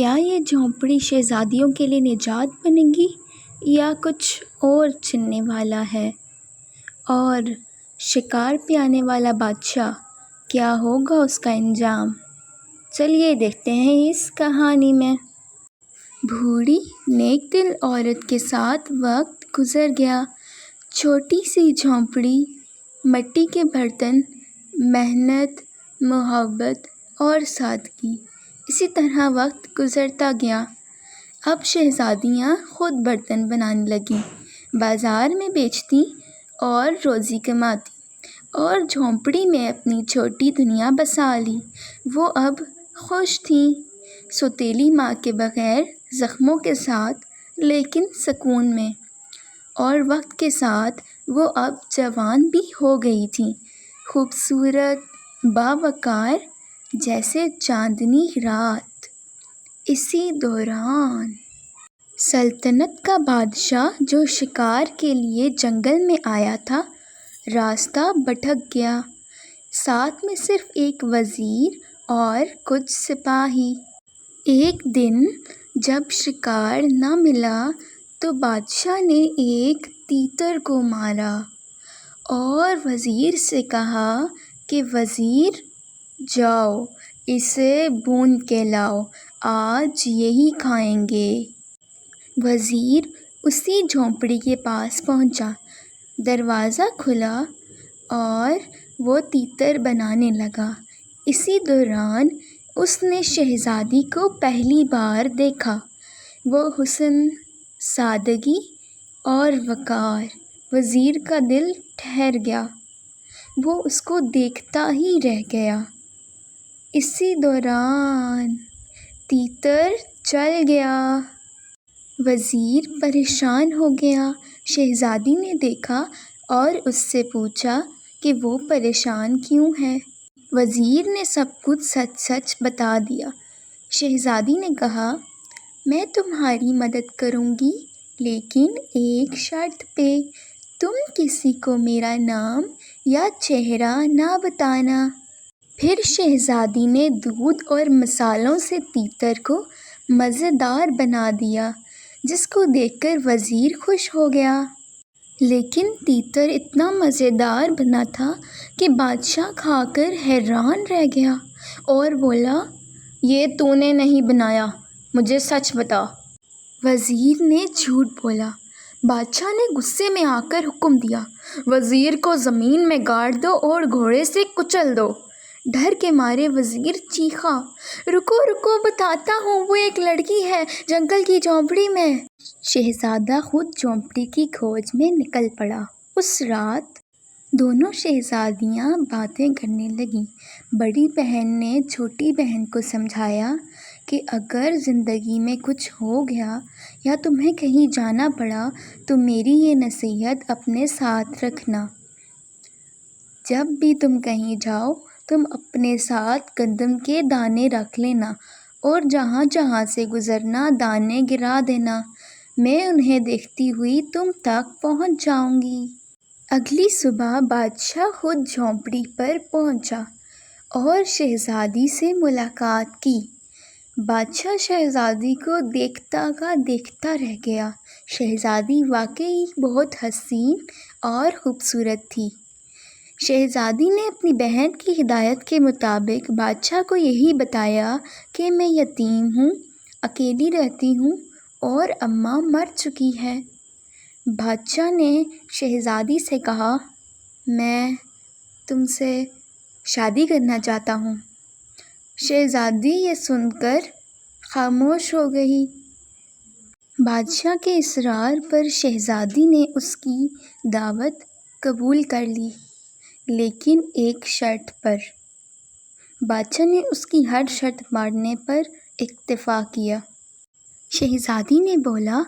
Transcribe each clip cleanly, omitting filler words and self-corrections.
کیا یہ جھونپڑی شہزادیوں کے لیے نجات بنے گی یا کچھ اور چننے والا ہے؟ اور شکار پہ آنے والا بادشاہ، کیا ہوگا اس کا انجام؟ چلیے دیکھتے ہیں اس کہانی میں۔ بوڑھی نیک دل عورت کے ساتھ وقت گزر گیا۔ چھوٹی سی جھونپڑی، مٹی کے برتن، محنت، محبت اور سادگی، اسی طرح وقت گزرتا گیا۔ اب شہزادیاں خود برتن بنانے لگیں، بازار میں بیچتیں اور روزی کماتیں، اور جھونپڑی میں اپنی چھوٹی دنیا بسا لی۔ وہ اب خوش تھیں، سوتیلی ماں کے بغیر، زخموں کے ساتھ لیکن سکون میں۔ اور وقت کے ساتھ وہ اب جوان بھی ہو گئی تھیں، خوبصورت، باوقار، جیسے چاندنی رات۔ اسی دوران سلطنت کا بادشاہ جو شکار کے لیے جنگل میں آیا تھا، راستہ بھٹک گیا۔ ساتھ میں صرف ایک وزیر اور کچھ سپاہی۔ ایک دن جب شکار نہ ملا تو بادشاہ نے ایک تیتر کو مارا اور وزیر سے کہا کہ وزیر، جاؤ اسے بھون کے لاؤ، آج یہی کھائیں گے۔ وزیر اسی جھونپڑی کے پاس پہنچا، دروازہ کھلا اور وہ تیتر بنانے لگا۔ اسی دوران اس نے شہزادی کو پہلی بار دیکھا۔ وہ حسن، سادگی اور وقار، وزیر کا دل ٹھہر گیا، وہ اس کو دیکھتا ہی رہ گیا۔ اسی دوران تیتر چل گیا۔ وزیر پریشان ہو گیا۔ شہزادی نے دیکھا اور اس سے پوچھا کہ وہ پریشان کیوں ہے۔ وزیر نے سب کچھ سچ سچ بتا دیا۔ شہزادی نے کہا، میں تمہاری مدد کروں گی، لیکن ایک شرط پہ، تم کسی کو میرا نام یا چہرہ نہ بتانا۔ پھر شہزادی نے دودھ اور مسالوں سے تیتر کو مزیدار بنا دیا، جس کو دیکھ کر وزیر خوش ہو گیا۔ لیکن تیتر اتنا مزیدار بنا تھا کہ بادشاہ کھا کر حیران رہ گیا اور بولا، یہ تو نے نہیں بنایا، مجھے سچ بتا۔ وزیر نے جھوٹ بولا۔ بادشاہ نے غصے میں آ کر حکم دیا، وزیر کو زمین میں گاڑ دو اور گھوڑے سے کچل دو۔ ڈر کے مارے وزیر چیخا، رکو رکو، بتاتا ہوں، وہ ایک لڑکی ہے جنگل کی جھونپڑی میں۔ شہزادہ خود جھونپڑی کی کھوج میں نکل پڑا۔ اس رات دونوں شہزادیاں باتیں کرنے لگیں۔ بڑی بہن نے چھوٹی بہن کو سمجھایا کہ اگر زندگی میں کچھ ہو گیا یا تمہیں کہیں جانا پڑا تو میری یہ نصیحت اپنے ساتھ رکھنا، جب بھی تم کہیں جاؤ تم اپنے ساتھ گندم کے دانے رکھ لینا اور جہاں جہاں سے گزرنا دانے گرا دینا، میں انہیں دیکھتی ہوئی تم تک پہنچ جاؤں گی۔ اگلی صبح بادشاہ خود جھونپڑی پر پہنچا اور شہزادی سے ملاقات کی۔ بادشاہ شہزادی کو دیکھتا کا دیکھتا رہ گیا۔ شہزادی واقعی بہت حسین اور خوبصورت تھی۔ شہزادی نے اپنی بہن کی ہدایت کے مطابق بادشاہ کو یہی بتایا کہ میں یتیم ہوں، اکیلی رہتی ہوں اور اماں مر چکی ہے۔ بادشاہ نے شہزادی سے کہا، میں تم سے شادی کرنا چاہتا ہوں۔ شہزادی یہ سن کر خاموش ہو گئی۔ بادشاہ کے اصرار پر شہزادی نے اس کی دعوت قبول کر لی، لیکن ایک شرط پر۔ بادشاہ نے اس کی ہر شرط ماننے پر اکتفا کیا۔ شہزادی نے بولا،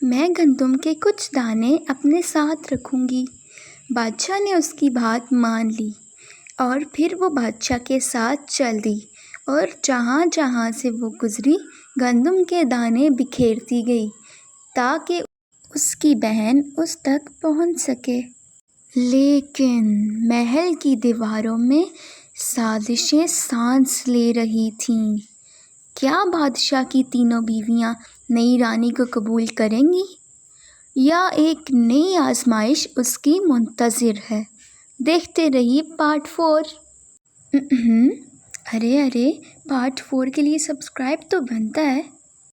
میں گندم کے کچھ دانے اپنے ساتھ رکھوں گی۔ بادشاہ نے اس کی بات مان لی اور پھر وہ بادشاہ کے ساتھ چل دی اور جہاں جہاں سے وہ گزری گندم کے دانے بکھیرتی گئی تاکہ اس کی بہن اس تک پہنچ سکے۔ لیکن محل کی دیواروں میں سازشیں سانس لے رہی تھیں۔ کیا بادشاہ کی تینوں بیویاں نئی رانی کو قبول کریں گی یا ایک نئی آزمائش اس کی منتظر ہے؟ دیکھتے رہیے پارٹ 4۔ ارے پارٹ 4 کے لیے سبسکرائب تو بنتا ہے۔